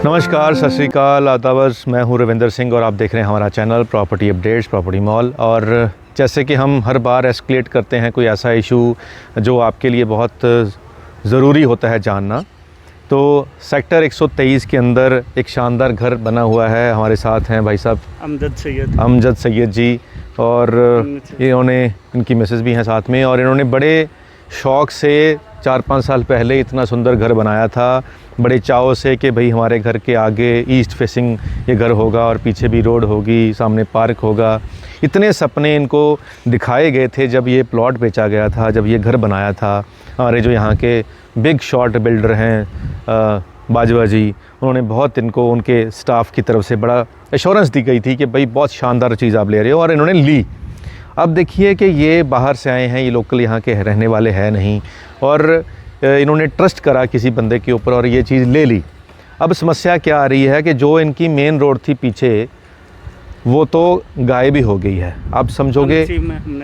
नमस्कार, सत श्री अकाल, आदावर्स। मैं हूं रविंदर सिंह और आप देख रहे हैं हमारा channel property updates, property mall. और जैसे कि हम हर बार एस्केलेट करते हैं कोई ऐसा इशू जो आपके लिए बहुत ज़रूरी होता है जानना, तो सेक्टर 123 के अंदर एक शानदार घर बना हुआ है। हमारे साथ हैं भाई साहब अमजद सैयद जी, और इनकी मिसेस भी हैं साथ में। और इन्होंने बड़े शौक़ से 4-5 साल पहले इतना सुंदर घर बनाया था, बड़े चाव से कि भाई हमारे घर के आगे ईस्ट फेसिंग ये घर होगा और पीछे भी रोड होगी, सामने पार्क होगा। इतने सपने इनको दिखाए गए थे जब ये प्लॉट बेचा गया था, जब ये घर बनाया था। हमारे जो यहाँ के बिग शॉट बिल्डर हैं बाजवा जी, उन्होंने बहुत इनको उनके स्टाफ की तरफ से बड़ा एश्योरेंस दी गई थी कि भाई बहुत शानदार चीज़ आप ले रहे हो, और इन्होंने ली। अब देखिए कि ये बाहर से आए हैं, ये लोकल यहाँ के रहने वाले हैं नहीं, और इन्होंने ट्रस्ट करा किसी बंदे के ऊपर और ये चीज़ ले ली। अब समस्या क्या आ रही है कि जो इनकी मेन रोड थी पीछे, वो तो गायब ही हो गई है। आप समझोगे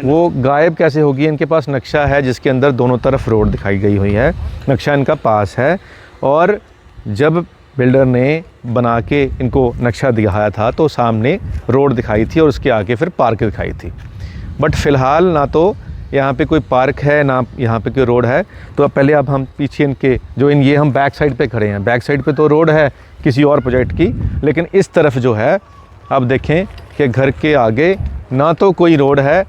वो गायब कैसे होगी? इनके पास नक्शा है जिसके अंदर दोनों तरफ रोड दिखाई गई हुई है, नक्शा इनका पास है। और जब बिल्डर ने बना के इनको नक्शा दिखाया था तो सामने रोड दिखाई थी और उसके आगे फिर पार्क दिखाई थी। बट फ़िलहाल ना तो यहाँ पे कोई पार्क है, ना यहाँ पे कोई रोड है। तो अब पहले अब हम पीछे इनके ये हम बैक साइड पे खड़े हैं। बैक साइड पे तो रोड है किसी और प्रोजेक्ट की, लेकिन इस तरफ जो है अब देखें कि घर के आगे ना तो कोई रोड है,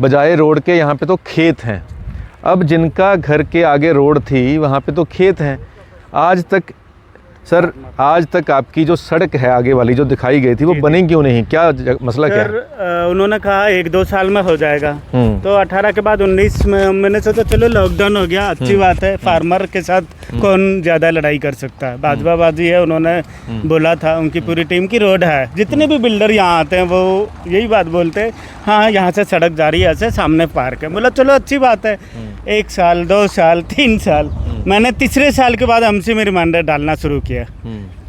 बजाय रोड के यहाँ पे तो खेत हैं। अब जिनका घर के आगे रोड थी वहाँ पे तो खेत हैं। आज तक आपकी जो सड़क है आगे वाली जो दिखाई गई थी वो बनी क्यों नहीं? क्या मसला क्या है? उन्होंने कहा 1-2 साल में हो जाएगा, तो 18 के बाद 19 में मैंने सोचा चलो लॉकडाउन हो गया, अच्छी बात है। फार्मर के साथ कौन ज़्यादा लड़ाई कर सकता है? बाजवाबाजी है, उन्होंने बोला था, उनकी पूरी टीम की रोड है। जितने भी बिल्डर यहाँ आते हैं वो यही बात बोलते हैं, हाँ यहाँ से सड़क जा रही है, ऐसे सामने पार्क है। बोला चलो अच्छी बात है। 1 साल, 2 साल, 3 साल, मैंने तीसरे साल के बाद एमसी में रिमाइंडर डालना शुरू किया।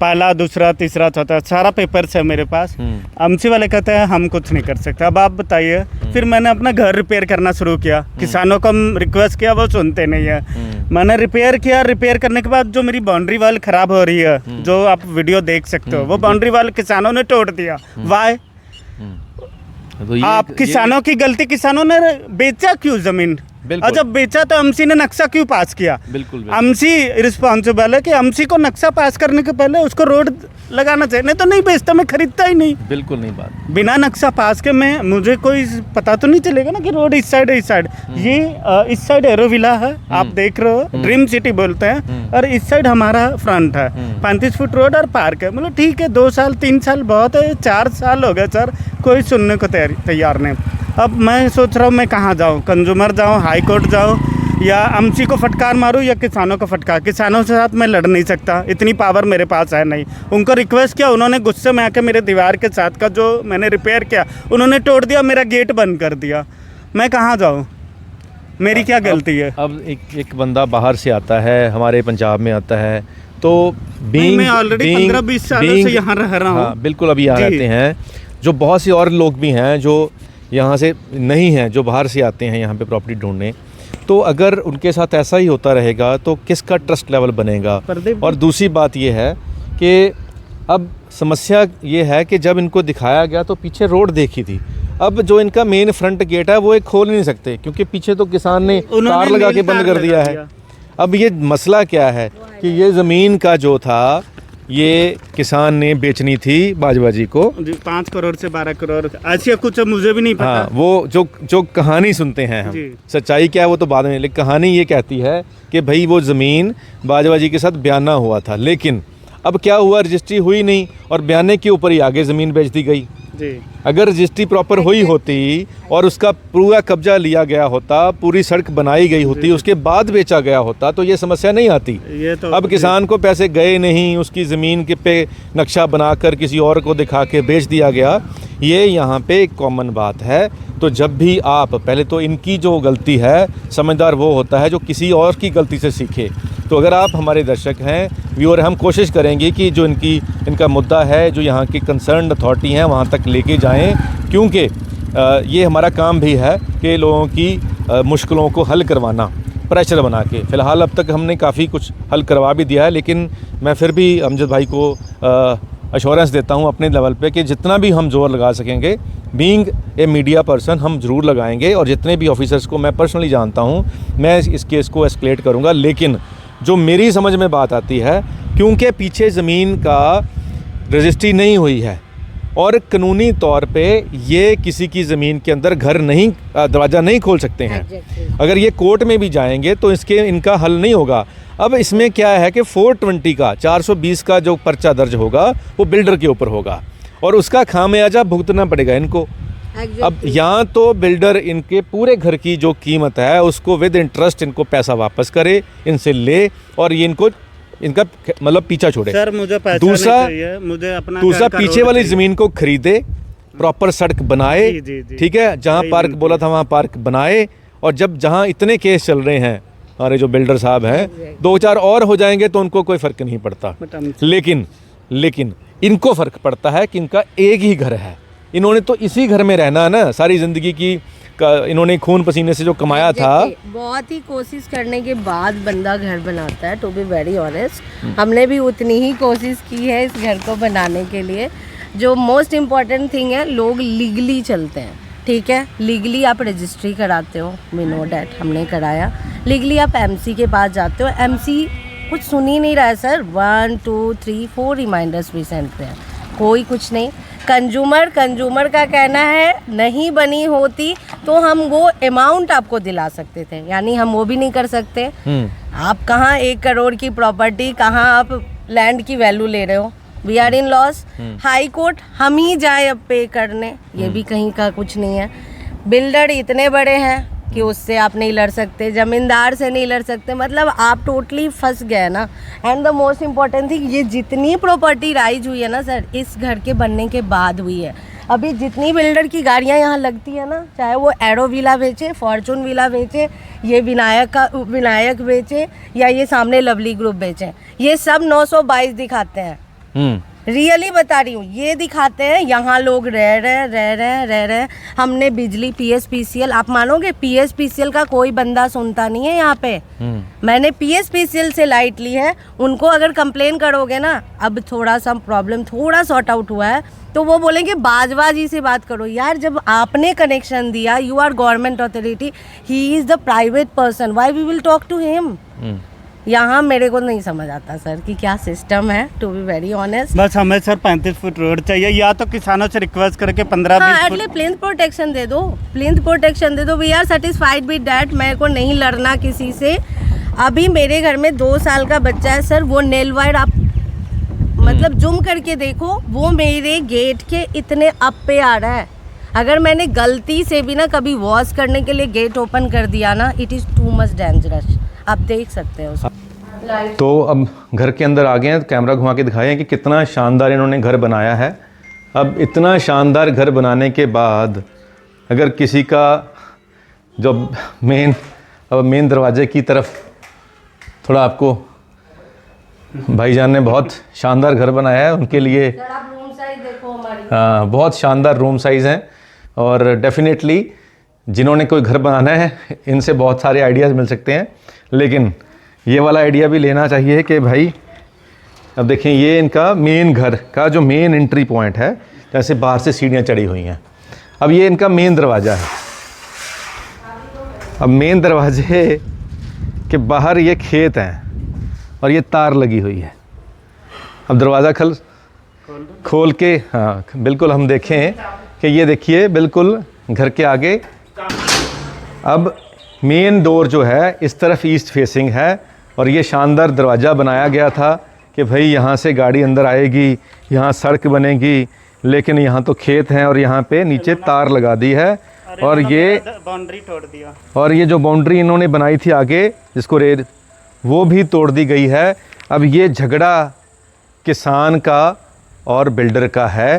पहला, दूसरा, तीसरा, चौथा, सारा पेपर्स है मेरे पास। एमसी वाले कहते हैं हम कुछ नहीं कर सकते, अब आप बताइए। फिर मैंने अपना घर रिपेयर करना शुरू किया। किसानों को रिक्वेस्ट किया, वो सुनते नहीं है। मैंने रिपेयर किया। रिपेयर करने के बाद जो मेरी बाउंड्री वाल ख़राब हो रही है, जो आप वीडियो देख सकते हो, वो बाउंड्री वाल किसानों ने तोड़ दिया। वाई? तो आप किसानों की गलती, किसानों ने बेचा क्यों ज़मीन? और जब बेचा तो एमसी ने नक्शा क्यों पास किया? बिल्कुल। एमसी रिस्पॉन्सिबल है कि एमसी को नक्शा पास करने के पहले उसको रोड लगाना चाहिए, नहीं तो नहीं बेचता, मैं खरीदता ही नहीं। बिल्कुल नहीं बात। बिना नक्शा पास के मुझे कोई पता तो नहीं चलेगा ना कि रोड इस साइड है, इस साइड। ये इस साइड एरोविला है, आप देख रहे हो, ड्रीम सिटी बोलते हैं, और इस साइड हमारा फ्रंट है। 35 फुट रोड और पार्क है। मतलब ठीक है, 2 साल 3 साल बहुत है, 4 साल हो गए सर, कोई सुनने को तैयार नहीं। अब मैं सोच रहा हूँ मैं कहाँ जाऊँ, कंज्यूमर जाऊँ, हाई कोर्ट जाऊँ, या एमसी को फटकार मारूँ, या किसानों को फटकार। किसानों के साथ मैं लड़ नहीं सकता, इतनी पावर मेरे पास है नहीं। उनको रिक्वेस्ट किया, उन्होंने गुस्से में आके मेरे दीवार के साथ का जो मैंने रिपेयर किया उन्होंने तोड़ दिया, मेरा गेट बंद कर दिया। मैं कहाँ जाऊँ? मेरी क्या गलती है? अब एक बंदा बाहर से आता है, हमारे पंजाब में आता है, तो मैं ऑलरेडी 15-20 सालों से यहाँ रह रहा हूँ। हाँ, बिल्कुल। अभी यहाँ रहते हैं, जो बहुत से और लोग भी हैं जो यहाँ से नहीं हैं, जो बाहर से आते हैं यहाँ पे प्रॉपर्टी ढूंढने। तो अगर उनके साथ ऐसा ही होता रहेगा तो किसका ट्रस्ट लेवल बनेगा? और दूसरी बात ये है कि अब समस्या ये है कि जब इनको दिखाया गया तो पीछे रोड देखी थी। अब जो इनका मेन फ्रंट गेट है वो एक खोल नहीं सकते, क्योंकि पीछे तो किसान ने तार लगा के बंद कर दिया है। अब ये मसला क्या है कि ये ज़मीन का जो था ये किसान ने बेचनी थी बाजवा जी को 5 करोड़ से 12 करोड़, ऐसी कुछ मुझे भी नहीं पता। हाँ, वो जो कहानी सुनते हैं हम, सच्चाई क्या है वो तो बाद में, लेकिन कहानी ये कहती है कि भाई वो ज़मीन बाजवा जी के साथ बयाना हुआ था। लेकिन अब क्या हुआ, रजिस्ट्री हुई नहीं और बयाने के ऊपर ही आगे ज़मीन बेच दी गई। अगर रजिस्ट्री प्रॉपर हुई होती और उसका पूरा कब्जा लिया गया होता, पूरी सड़क बनाई गई होती, उसके बाद बेचा गया होता, तो ये समस्या नहीं आती। तो अब किसान को पैसे गए नहीं, उसकी ज़मीन के पे नक्शा बनाकर किसी और को दिखा के बेच दिया गया। ये यहाँ पे एक कॉमन बात है। तो जब भी आप, पहले तो इनकी जो गलती है, समझदार वो होता है जो किसी और की गलती से सीखे। तो अगर आप हमारे दर्शक हैं, व्यूअर, हम कोशिश करेंगे कि जो इनका मुद्दा है, जो यहाँ की कंसर्न अथॉरिटी हैं, वहाँ तक लेके जाएं, क्योंकि ये हमारा काम भी है कि लोगों की मुश्किलों को हल करवाना। प्रेशर बना के। फ़िलहाल अब तक हमने काफ़ी कुछ हल करवा भी दिया है, लेकिन मैं फिर भी अमजद भाई को अश्योरेंस देता हूँ अपने लेवल पे कि जितना भी हम जोर लगा सकेंगे, बीइंग ए मीडिया पर्सन, हम ज़रूर लगाएंगे। और जितने भी ऑफिसर्स को मैं पर्सनली जानता हूँ, मैं इस केस को एस्केलेट करूँगा। लेकिन जो मेरी समझ में बात आती है, क्योंकि पीछे ज़मीन का रजिस्ट्री नहीं हुई है और कानूनी तौर पे ये किसी की ज़मीन के अंदर घर नहीं, दरवाज़ा नहीं खोल सकते हैं। अगर ये कोर्ट में भी जाएंगे तो इनका हल नहीं होगा। अब इसमें क्या है कि 420 का 420 का जो पर्चा दर्ज होगा वो बिल्डर के ऊपर होगा और उसका खामियाजा भुगतना पड़ेगा इनको। अब यहाँ तो बिल्डर इनके पूरे घर की जो कीमत है उसको विद इंटरेस्ट इनको पैसा वापस करे, इनसे ले और ये इनका मतलब पीछा छोड़े। सर मुझे पैसा दूसरा नहीं चाहिए, मुझे अपना दूसरा पीछे वाली ज़मीन को खरीदे, प्रॉपर सड़क बनाए, ठीक है, जहाँ पार्क बोला था वहाँ पार्क बनाए। और जहाँ इतने केस चल रहे हैं, हमारे जो बिल्डर साहब हैं, 2-4 और हो जाएंगे तो उनको कोई फ़र्क नहीं पड़ता। लेकिन इनको फ़र्क पड़ता है कि इनका एक ही घर है, इन्होंने तो इसी घर में रहना है ना सारी ज़िंदगी की। इन्होंने खून पसीने से जो कमाया था। बहुत ही कोशिश करने के बाद बंदा घर बनाता है, टू बी वेरी ऑनेस्ट। हमने भी उतनी ही कोशिश की है इस घर को बनाने के लिए। जो मोस्ट इम्पॉर्टेंट थिंग है, लोग लीगली चलते हैं, ठीक है। लीगली आप रजिस्ट्री कराते हो, वी नो डैट, हमने कराया। लीगली आप एमसी के पास जाते हो, एमसी कुछ सुन ही नहीं रहा है सर। 1 2 3 4 रिमाइंडर्स भी सेंड पे हैं, कोई कुछ नहीं। कंज्यूमर का कहना है नहीं बनी होती तो हम वो अमाउंट आपको दिला सकते थे, यानी हम वो भी नहीं कर सकते। आप कहाँ 1 करोड़ की प्रॉपर्टी, कहाँ आप लैंड की वैल्यू ले रहे हो। We are in loss. High court हम ही जाए अब पे करने, ये भी कहीं का कुछ नहीं है। बिल्डर इतने बड़े हैं कि उससे आप नहीं लड़ सकते, ज़मींदार से नहीं लड़ सकते, मतलब आप टोटली फंस गए ना। And the most important thing, ये जितनी प्रॉपर्टी राइज हुई है ना सर, इस घर के बनने के बाद हुई है। अभी जितनी बिल्डर की गाड़ियाँ यहाँ लगती है ना, चाहे वो एरो विला बेचे, फॉर्चून विला बेचे, ये विनायक बेचे या ये सामने लवली ग्रुप बेचे, ये सब 922 दिखाते हैं। रियली बता रही हूँ, ये दिखाते हैं यहाँ लोग रह रहे। हमने बिजली PSPCL, आप मानोगे PSPCL का कोई बंदा सुनता नहीं है यहाँ पे। मैंने PSPCL से लाइट ली है, उनको अगर कंप्लेन करोगे ना, अब थोड़ा सा प्रॉब्लम थोड़ा सॉर्ट आउट हुआ है तो वो बोलेंगे बाजवा जी से बात करो। यार जब आपने कनेक्शन दिया, you are government authority, he is the private person, why we will talk to him. यहाँ मेरे को नहीं समझ आता सर कि क्या सिस्टम है, टू बी वेरी ऑनेस्ट। बस हमें सर 35 फुट रोड चाहिए, या तो किसानों से रिक्वेस्ट करके 15-20 फुट एटलीस्ट प्लिंथ प्रोटेक्शन दे दो, प्लिंथ प्रोटेक्शन दे दो। We are satisfied with that. मेरे को नहीं लड़ना किसी से। अभी मेरे घर में 2 साल का बच्चा है सर, वो नेल वायर आप मतलब जूम करके देखो, वो मेरे गेट के इतने अप पे आ रहा है। अगर मैंने गलती से भी ना कभी वॉश करने के लिए गेट ओपन कर दिया ना, it is too much dangerous. आप देख सकते हो उसको। तो अब घर के अंदर आ गए हैं, कैमरा घुमा के दिखाया है कि कितना शानदार इन्होंने घर बनाया है। अब इतना शानदार घर बनाने के बाद अगर किसी का जो मेन दरवाजे की तरफ थोड़ा आपको भाईजान ने बहुत शानदार घर बनाया है उनके लिए। सर आप रूम साइज देखो हमारी। हाँ, बहुत शानदार रूम साइज़ हैं और डेफिनेटली जिन्होंने कोई घर बनाना है इनसे बहुत सारे आइडियाज़ मिल सकते हैं। लेकिन ये वाला आइडिया भी लेना चाहिए कि भाई अब देखें, ये इनका मेन घर का जो मेन एंट्री पॉइंट है, जैसे बाहर से सीढ़ियाँ चढ़ी हुई हैं। अब ये इनका मेन दरवाज़ा है। अब मेन दरवाजे के बाहर ये खेत हैं और ये तार लगी हुई है। अब दरवाज़ा खोल के हाँ बिल्कुल हम देखें कि ये देखिए बिल्कुल घर के आगे। अब मेन डोर जो है इस तरफ ईस्ट फेसिंग है और ये शानदार दरवाज़ा बनाया गया था कि भाई यहाँ से गाड़ी अंदर आएगी, यहाँ सड़क बनेगी, लेकिन यहाँ तो खेत हैं और यहाँ पे नीचे तार लगा दी है और ये बाउंड्री तोड़ दिया। और ये जो बाउंड्री इन्होंने बनाई थी आगे जिसको वो भी तोड़ दी गई है। अब ये झगड़ा किसान का और बिल्डर का है।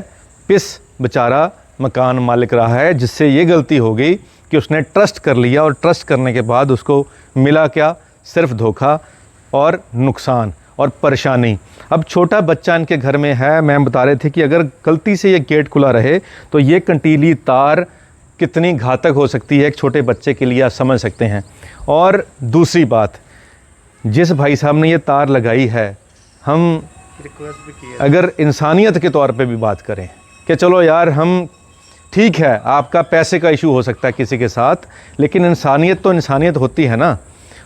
पिस बेचारा मकान मालिक रहा है जिससे ये गलती हो गई कि उसने ट्रस्ट कर लिया और ट्रस्ट करने के बाद उसको मिला क्या, सिर्फ धोखा और नुकसान और परेशानी। अब छोटा बच्चा इनके घर में है, मैम बता रहे थे कि अगर गलती से ये गेट खुला रहे तो ये कंटीली तार कितनी घातक हो सकती है एक छोटे बच्चे के लिए, आप समझ सकते हैं। और दूसरी बात, जिस भाई साहब ने ये तार लगाई है, हम रिक्वेस्ट भी किया, अगर इंसानियत के तौर पे भी बात करें कि चलो यार, हम ठीक है आपका पैसे का इशू हो सकता है किसी के साथ, लेकिन इंसानियत तो इंसानियत होती है ना।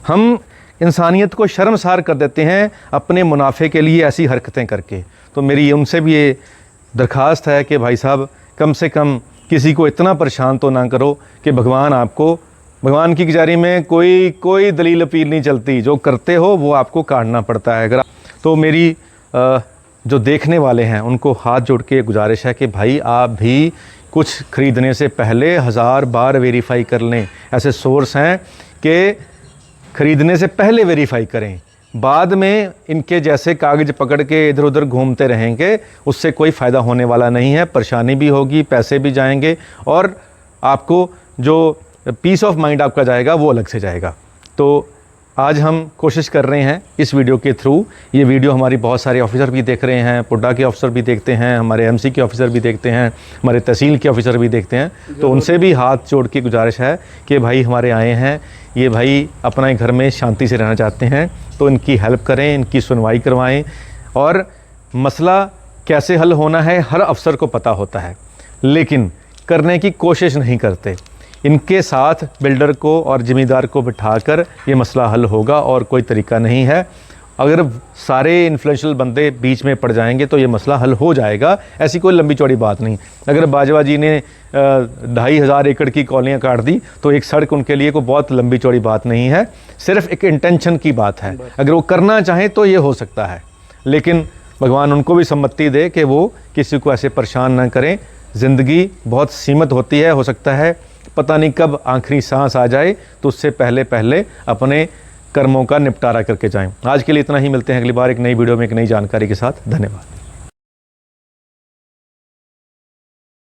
हम इंसानियत को शर्मसार कर देते हैं अपने मुनाफे के लिए ऐसी हरकतें करके। तो मेरी उनसे भी ये दरख्वास्त है कि भाई साहब, कम से कम किसी को इतना परेशान तो ना करो कि भगवान की कचहरी में कोई दलील अपील नहीं चलती, जो करते हो वो आपको काटना पड़ता है। अगर तो मेरी जो देखने वाले हैं उनको हाथ जोड़ के गुजारिश है कि भाई आप भी कुछ ख़रीदने से पहले 1000 बार वेरीफाई कर लें। ऐसे सोर्स हैं कि ख़रीदने से पहले वेरीफाई करें, बाद में इनके जैसे कागज़ पकड़ के इधर उधर घूमते रहेंगे, उससे कोई फ़ायदा होने वाला नहीं है। परेशानी भी होगी, पैसे भी जाएंगे, और आपको जो पीस ऑफ माइंड आपका जाएगा वो अलग से जाएगा। तो आज हम कोशिश कर रहे हैं इस वीडियो के थ्रू, ये वीडियो हमारी बहुत सारे ऑफिसर भी देख रहे हैं, पुड्डा के ऑफिसर भी देखते हैं, हमारे एमसी के ऑफिसर भी देखते हैं, हमारे तहसील के ऑफिसर भी देखते हैं। तो उनसे भी हाथ जोड़ के गुजारिश है कि भाई हमारे आए हैं, ये भाई अपना घर में शांति से रहना चाहते हैं, तो इनकी हेल्प करें, इनकी सुनवाई करवाएं। और मसला कैसे हल होना है हर अफसर को पता होता है, लेकिन करने की कोशिश नहीं करते। इनके साथ बिल्डर को और ज़मींदार को बिठाकर ये मसला हल होगा, और कोई तरीका नहीं है। अगर सारे इन्फ्लुएंशियल बंदे बीच में पड़ जाएंगे तो ये मसला हल हो जाएगा, ऐसी कोई लंबी चौड़ी बात नहीं। अगर बाजवा जी ने 2500 एकड़ की कॉलोनियाँ काट दी तो एक सड़क उनके लिए कोई बहुत लंबी चौड़ी बात नहीं है, सिर्फ एक इंटेंशन की बात है। अगर वो करना चाहें तो ये हो सकता है, लेकिन भगवान उनको भी सम्मति दे कि वो किसी को ऐसे परेशान ना करें। ज़िंदगी बहुत सीमित होती है, हो सकता है पता नहीं कब आखिरी सांस आ जाए, तो उससे पहले अपने कर्मों का निपटारा करके जाएं। आज के लिए इतना ही, मिलते हैं अगली बार एक नई वीडियो में एक नई जानकारी के साथ। धन्यवाद।